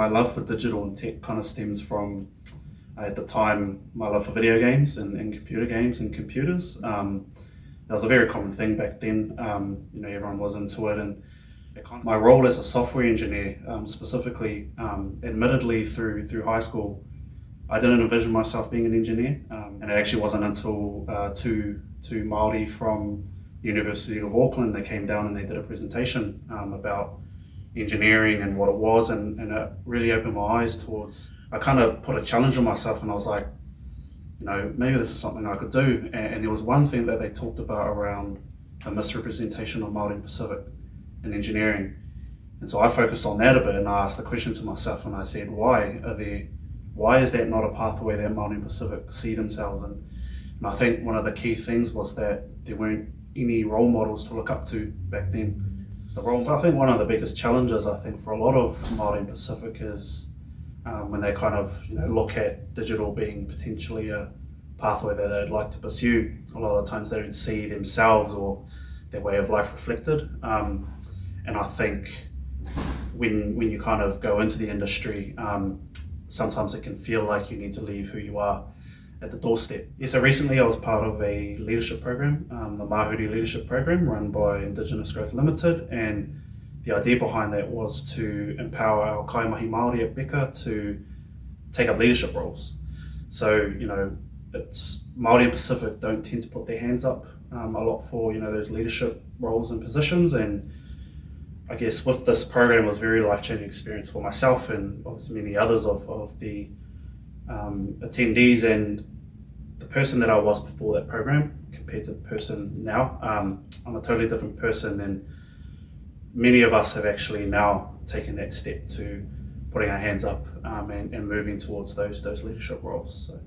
my love for digital and tech kind of stems from, at the time, my love for video games and computer games and computers. That was a very common thing back then. Everyone was into it, and my role as a software engineer, specifically, admittedly through high school, I didn't envision myself being an engineer, and it actually wasn't until two Māori from the University of Auckland, they came down and they did a presentation about engineering and what it was, and it really opened my eyes towards. I kind of put a challenge on myself, and I was like, maybe this is something I could do. And there was one thing that they talked about around a misrepresentation of Māori and Pacific in engineering, and so I focused on that a bit, and I asked the question to myself, and I said, why is that not a pathway that Māori and Pacific see themselves in? And I think one of the key things was that there weren't any role models to look up to back then. So I think one of the biggest challenges, I think, for a lot of Māori and Pacific is when they kind of look at digital being potentially a pathway that they'd like to pursue. A lot of the times they don't see themselves or their way of life reflected. And I think when you kind of go into the industry, sometimes it can feel like you need to leave who you are at the doorstep. Yeah, so recently I was part of a leadership program, the Mahuri Leadership Program run by Indigenous Growth Limited, and the idea behind that was to empower our kaimahi Māori at Beca to take up leadership roles. So, it's Māori and Pacific don't tend to put their hands up a lot for, those leadership roles and positions, and I guess with this program it was a very life-changing experience for myself and obviously many others of the attendees, and the person that I was before that program compared to the person now, I'm a totally different person, and many of us have actually now taken that step to putting our hands up and moving towards those leadership roles. So.